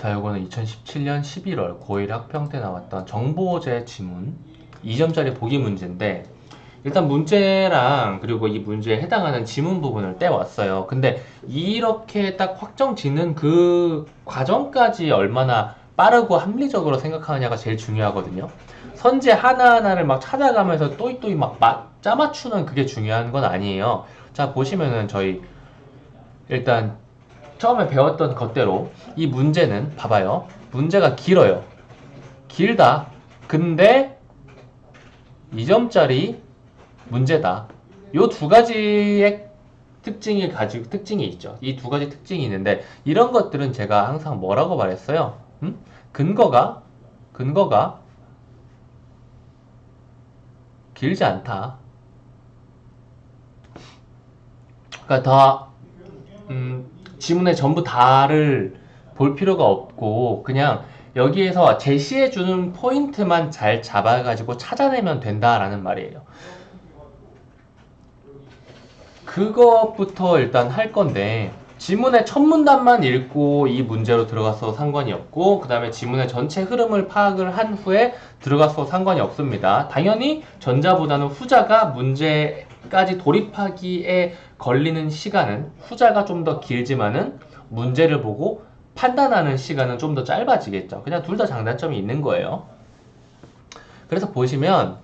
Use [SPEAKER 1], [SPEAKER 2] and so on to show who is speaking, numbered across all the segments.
[SPEAKER 1] 자, 이거는 2017년 11월 고1 학평 때 나왔던 정보제 지문 2점짜리 보기 문제인데, 일단 문제랑 그리고 이 문제에 해당하는 지문 부분을 떼왔어요. 근데 이렇게 딱 확정 짓는 그 과정까지 얼마나 빠르고 합리적으로 생각하느냐가 제일 중요하거든요. 선제 하나하나를 막 찾아가면서 또이또이 막 짜맞추는 그게 중요한 건 아니에요. 자, 보시면은 저희 일단 처음에 배웠던 것대로 이 문제는 봐봐요. 문제가 길어요. 길다. 근데 2점짜리 문제다. 요 두 가지의 특징이 있죠. 이 두 가지 특징이 있는데, 이런 것들은 제가 항상 뭐라고 말했어요? 근거가 길지 않다. 그러니까 지문의 전부 다를 볼 필요가 없고, 그냥 여기에서 제시해주는 포인트만 잘 잡아가지고 찾아내면 된다라는 말이에요. 그것부터 일단 할 건데, 지문의 첫 문단만 읽고 이 문제로 들어갔어도 상관이 없고, 그 다음에 지문의 전체 흐름을 파악을 한 후에 들어갔어도 상관이 없습니다. 당연히 전자보다는 후자가 문제까지 돌입하기에 걸리는 시간은 후자가 좀 더 길지만은 문제를 보고 판단하는 시간은 좀 더 짧아지겠죠. 그냥 둘 다 장단점이 있는 거예요. 그래서 보시면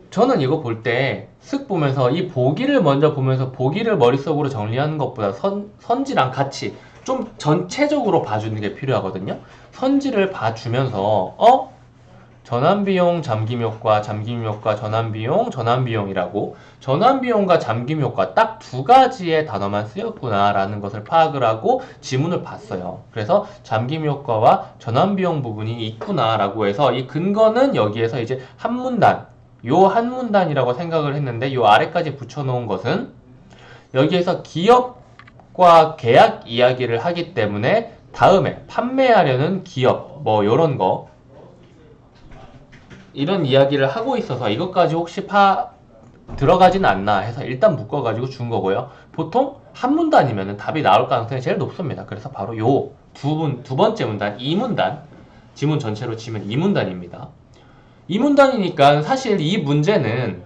[SPEAKER 1] 저는 이거 볼 때 쓱 보면서 이 보기를 먼저 보면서 보기를 머릿속으로 정리하는 것보다 선지랑 같이 좀 전체적으로 봐주는 게 필요하거든요. 선지를 봐주면서 전환비용, 잠김효과, 잠김효과, 전환비용, 전환비용이라고 전환비용과 잠김효과 딱 두 가지의 단어만 쓰였구나 라는 것을 파악을 하고 지문을 봤어요. 그래서 잠김효과와 전환비용 부분이 있구나 라고 해서 이 근거는 여기에서 이제 한 문단, 요 한 문단이라고 생각을 했는데, 요 아래까지 붙여놓은 것은 여기에서 기업과 계약 이야기를 하기 때문에 다음에 판매하려는 기업 뭐 요런 거 이런 이야기를 하고 있어서 이것까지 혹시 들어가진 않나 해서 일단 묶어가지고 준 거고요. 보통 한 문단이면 답이 나올 가능성이 제일 높습니다. 그래서 바로 요 두 번째 문단, 이 문단, 지문 전체로 치면 이 문단입니다. 이 문단이니까 사실 이 문제는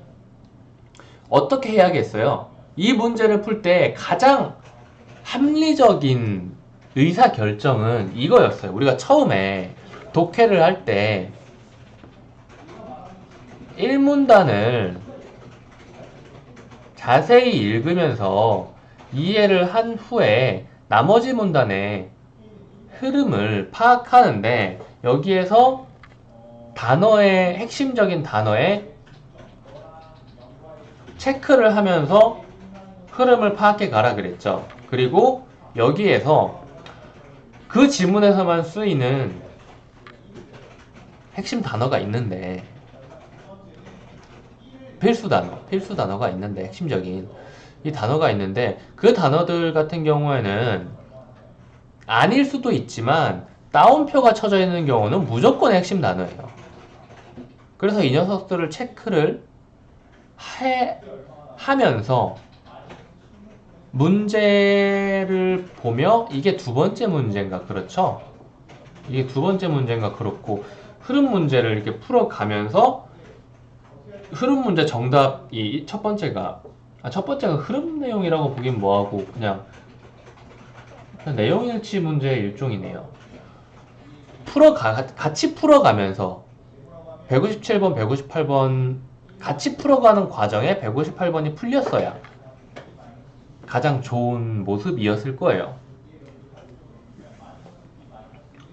[SPEAKER 1] 어떻게 해야겠어요? 이 문제를 풀 때 가장 합리적인 의사결정은 이거였어요. 우리가 처음에 독해를 할 때 1문단을 자세히 읽으면서 이해를 한 후에 나머지 문단의 흐름을 파악하는데, 여기에서 단어의 핵심적인 단어에 체크를 하면서 흐름을 파악해 가라 그랬죠. 그리고 여기에서 그 지문에서만 쓰이는 핵심 단어가 있는데, 필수 단어가 있는데, 핵심적인 이 단어가 있는데, 그 단어들 같은 경우에는 아닐 수도 있지만 따옴표가 쳐져 있는 경우는 무조건 핵심 단어예요. 그래서 이 녀석들을 체크를 하면서 문제를 보며, 이게 두 번째 문제인가 그렇죠? 이게 두 번째 문제인가 그렇고, 흐름 문제를 이렇게 풀어가면서 흐름 문제 정답이 첫 번째가 흐름 내용이라고 보긴 뭐하고 그냥 내용 일치 문제의 일종이네요. 같이 풀어가면서 157번, 158번 같이 풀어가는 과정에 158번이 풀렸어야 가장 좋은 모습이었을 거예요.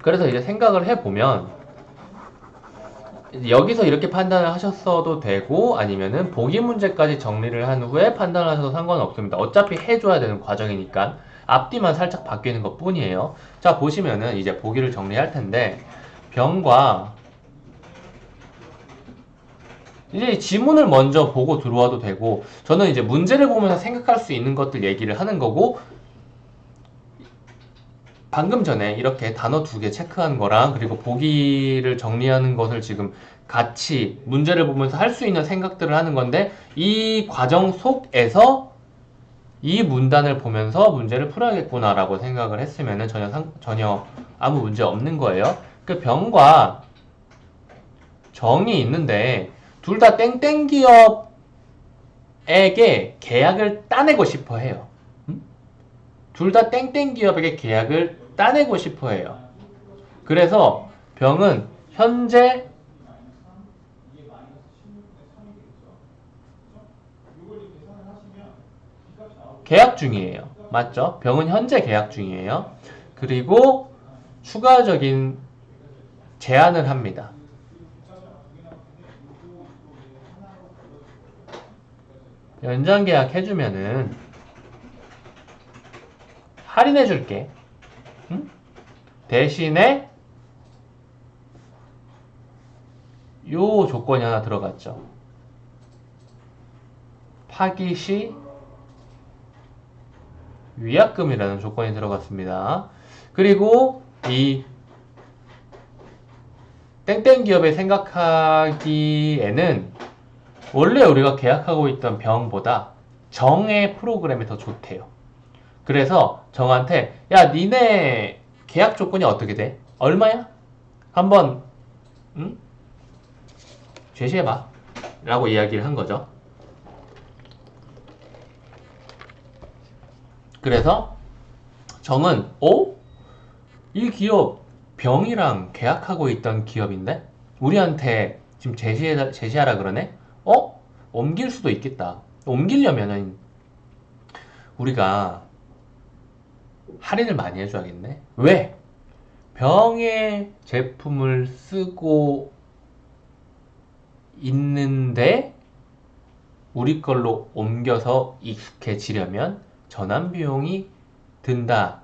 [SPEAKER 1] 그래서 이제 생각을 해보면 여기서 이렇게 판단을 하셨어도 되고, 아니면은 보기 문제까지 정리를 한 후에 판단을 하셔도 상관없습니다. 어차피 해줘야 되는 과정이니까 앞뒤만 살짝 바뀌는 것 뿐이에요. 자, 보시면은 이제 보기를 정리할 텐데, 병과 이제 지문을 먼저 보고 들어와도 되고, 저는 이제 문제를 보면서 생각할 수 있는 것들 얘기를 하는 거고, 방금 전에 이렇게 단어 두 개 체크한 거랑 그리고 보기를 정리하는 것을 지금 같이 문제를 보면서 할 수 있는 생각들을 하는 건데, 이 과정 속에서 이 문단을 보면서 문제를 풀어야겠구나라고 생각을 했으면 전혀 아무 문제 없는 거예요. 그 병과 정이 있는데 둘 다 땡땡 기업에게 계약을 따내고 싶어 해요. 둘 다 땡땡 기업에게 계약을 따내고 싶어 해요. 그래서 병은 현재 계약 중이에요. 맞죠? 병은 현재 계약 중이에요. 그리고 추가적인 제안을 합니다. 연장 계약 해주면은 할인해줄게. 응? 대신에 요 조건이 하나 들어갔죠. 파기 시 위약금이라는 조건이 들어갔습니다. 그리고 이 땡땡 기업이 생각하기에는 원래 우리가 계약하고 있던 병보다 정의 프로그램이 더 좋대요. 그래서 정한테 야 니네 계약 조건이 어떻게 돼? 얼마야? 한번 제시해봐 라고 이야기를 한 거죠. 그래서 정은 이 기업 병이랑 계약하고 있던 기업인데 우리한테 지금 제시하라 그러네? 옮길 수도 있겠다. 옮기려면은 우리가 할인을 많이 해줘야겠네. 왜? 병의 제품을 쓰고 있는데 우리 걸로 옮겨서 익숙해지려면 전환 비용이 든다.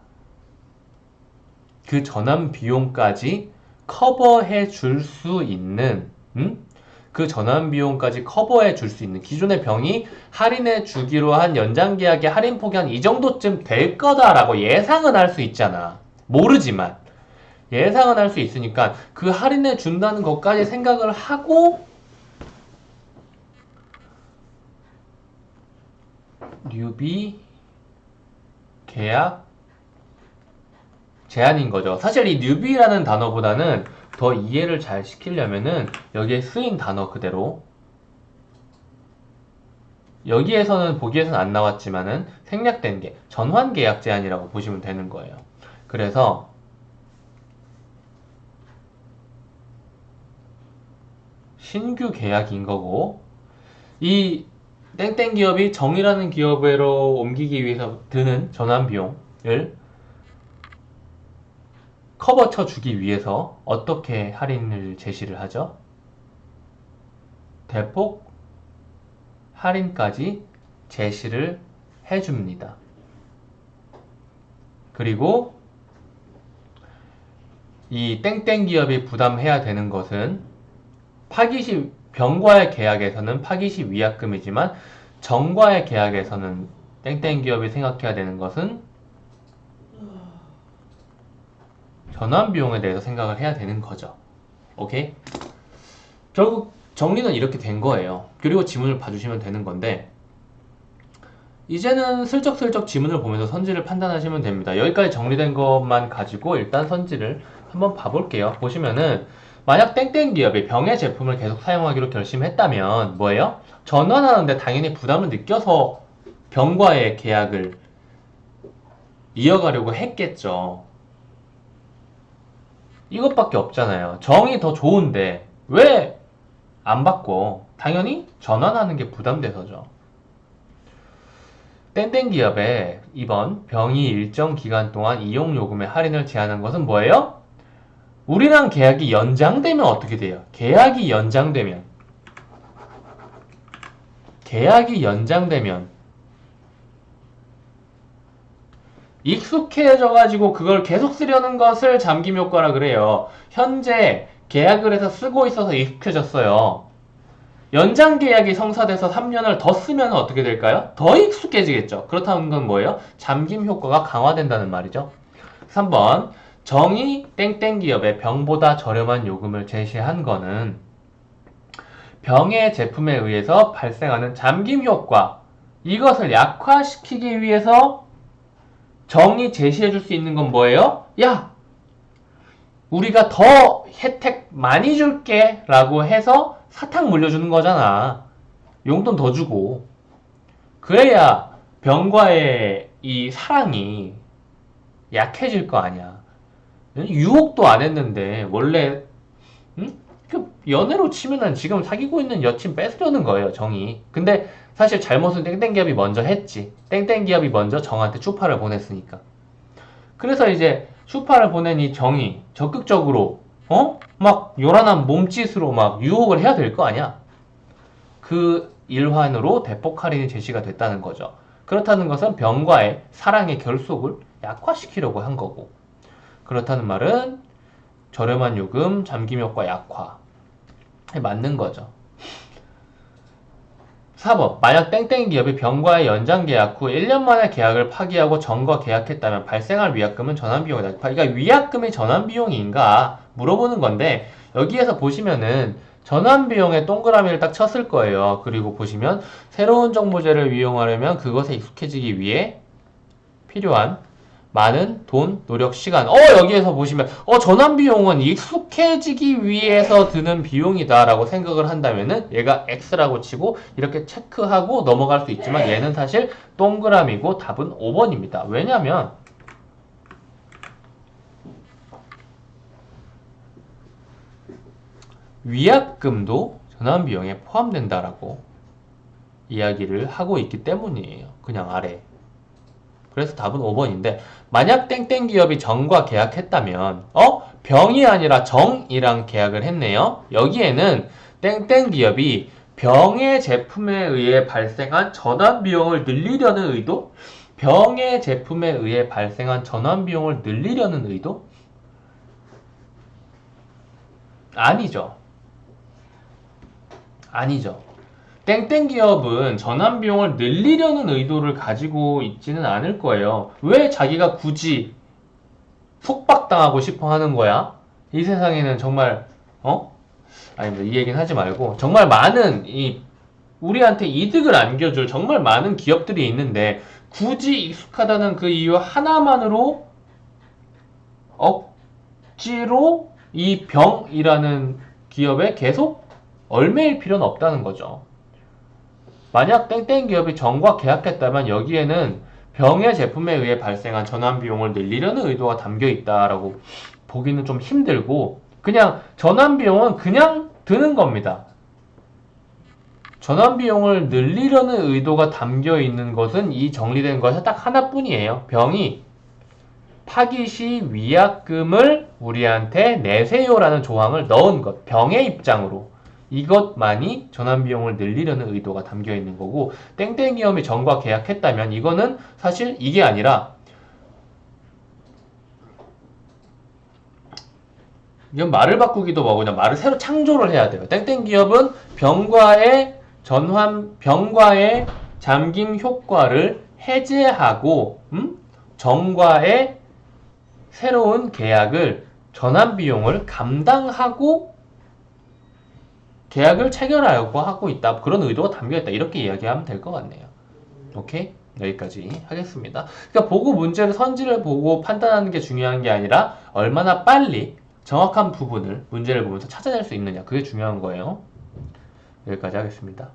[SPEAKER 1] 그 전환 비용까지 커버해 줄 수 있는 그 전환 비용까지 커버해 줄 수 있는 기존의 병이 할인해 주기로 한 연장 계약의 할인 폭이 한 이 정도쯤 될 거다라고 예상은 할 수 있잖아. 모르지만 예상은 할 수 있으니까 그 할인해 준다는 것까지 생각을 하고 뉴비 계약 제한인 거죠. 사실 이 뉴비라는 단어보다는 더 이해를 잘 시키려면은 여기에 쓰인 단어 그대로 여기에서는 보기에서는 안 나왔지만은 생략된 게 전환 계약 제한이라고 보시면 되는 거예요. 그래서 신규 계약인 거고 이 땡땡 기업이 정이라는 기업으로 옮기기 위해서 드는 전환 비용을 커버 쳐주기 위해서 어떻게 할인을 제시를 하죠? 대폭 할인까지 제시를 해줍니다. 그리고 이 땡땡 기업이 부담해야 되는 것은 파기시 병과의 계약에서는 파기시 위약금이지만 정과의 계약에서는 땡땡 기업이 생각해야 되는 것은 전환 비용에 대해서 생각을 해야 되는 거죠. 오케이? 결국 정리는 이렇게 된 거예요. 그리고 지문을 봐주시면 되는 건데 이제는 슬쩍슬쩍 지문을 보면서 선지를 판단하시면 됩니다. 여기까지 정리된 것만 가지고 일단 선지를 한번 봐볼게요. 보시면은 만약 땡땡 기업이 병의 제품을 계속 사용하기로 결심했다면 뭐예요? 전환하는데 당연히 부담을 느껴서 병과의 계약을 이어가려고 했겠죠. 이것밖에 없잖아요. 정이 더 좋은데 왜 안 받고? 당연히 전환하는 게 부담돼서죠. 땡땡 기업에 이번 병이 일정 기간 동안 이용 요금의 할인을 제한한 것은 뭐예요? 우리랑 계약이 연장되면 어떻게 돼요? 계약이 연장되면 익숙해져가지고 그걸 계속 쓰려는 것을 잠김 효과라 그래요. 현재 계약을 해서 쓰고 있어서 익숙해졌어요. 연장 계약이 성사돼서 3년을 더 쓰면 어떻게 될까요? 더 익숙해지겠죠. 그렇다는 건 뭐예요? 잠김 효과가 강화된다는 말이죠. 3번 정의 땡땡 기업에 병보다 저렴한 요금을 제시한 거는 병의 제품에 의해서 발생하는 잠김 효과 이것을 약화시키기 위해서 정이 제시해 줄 수 있는 건 뭐예요? 야! 우리가 더 혜택 많이 줄게 라고 해서 사탕 물려주는 거잖아. 용돈 더 주고. 그래야 병과의 이 사랑이 약해질 거 아니야. 유혹도 안 했는데 원래 그 연애로 치면은 지금 사귀고 있는 여친 뺏으려는 거예요, 정이. 근데 사실 잘못은 땡땡기업이 먼저 했지. 땡땡기업이 먼저 정한테 추파를 보냈으니까. 그래서 이제 추파를 보낸 이 정이 적극적으로 막 요란한 몸짓으로 막 유혹을 해야 될 거 아니야. 그 일환으로 대폭 할인이 제시가 됐다는 거죠. 그렇다는 것은 병과의 사랑의 결속을 약화시키려고 한 거고. 그렇다는 말은 저렴한 요금, 잠김 효과 약화에 맞는 거죠. 4번. 만약 땡땡 기업이 병과의 연장 계약 후 1년 만에 계약을 파기하고 정과 계약했다면 발생할 위약금은 전환비용이다. 그러니까 위약금이 전환비용인가 물어보는 건데 여기에서 보시면은 전환비용에 동그라미를 딱 쳤을 거예요. 그리고 보시면 새로운 정보제를 이용하려면 그것에 익숙해지기 위해 필요한 많은 돈, 노력, 시간. 여기에서 보시면, 전환비용은 익숙해지기 위해서 드는 비용이다 라고 생각을 한다면은 얘가 X라고 치고 이렇게 체크하고 넘어갈 수 있지만 얘는 사실 동그라미고 답은 5번입니다. 왜냐면, 위약금도 전환비용에 포함된다라고 이야기를 하고 있기 때문이에요. 그냥 아래. 그래서 답은 5번인데 만약 땡땡 기업이 정과 계약했다면 병이 아니라 정이랑 계약을 했네요. 여기에는 땡땡 기업이 병의 제품에 의해 발생한 전환 비용을 늘리려는 의도? 병의 제품에 의해 발생한 전환 비용을 늘리려는 의도? 아니죠. 아니죠. 땡땡 기업은 전환 비용을 늘리려는 의도를 가지고 있지는 않을 거예요. 왜 자기가 굳이 속박당하고 싶어 하는 거야? 이 세상에는 정말 아닙니다. 이 얘기는 하지 말고 정말 많은 우리한테 이득을 안겨줄 정말 많은 기업들이 있는데 굳이 익숙하다는 그 이유 하나만으로 억지로 이 병이라는 기업에 계속 얽매일 필요는 없다는 거죠. 만약 땡땡 기업이 정과 계약했다면 여기에는 병의 제품에 의해 발생한 전환 비용을 늘리려는 의도가 담겨 있다라고 보기는 좀 힘들고 그냥 전환 비용은 그냥 드는 겁니다. 전환 비용을 늘리려는 의도가 담겨 있는 것은 이 정리된 것이 딱 하나뿐이에요. 병이 파기 시 위약금을 우리한테 내세요라는 조항을 넣은 것. 병의 입장으로. 이것만이 전환비용을 늘리려는 의도가 담겨 있는 거고 땡땡 기업이 정과 계약했다면 이거는 사실 이게 아니라 이건 말을 바꾸기도 뭐고 그냥 말을 새로 창조를 해야 돼요. 땡땡 기업은 병과의 잠김 효과를 해제하고 정과의 새로운 계약을 전환비용을 감당하고 계약을 체결하려고 하고 있다. 그런 의도가 담겨있다. 이렇게 이야기하면 될 것 같네요. 오케이? 여기까지 하겠습니다. 그러니까 보고 문제를 선지를 보고 판단하는 게 중요한 게 아니라 얼마나 빨리 정확한 부분을 문제를 보면서 찾아낼 수 있느냐. 그게 중요한 거예요. 여기까지 하겠습니다.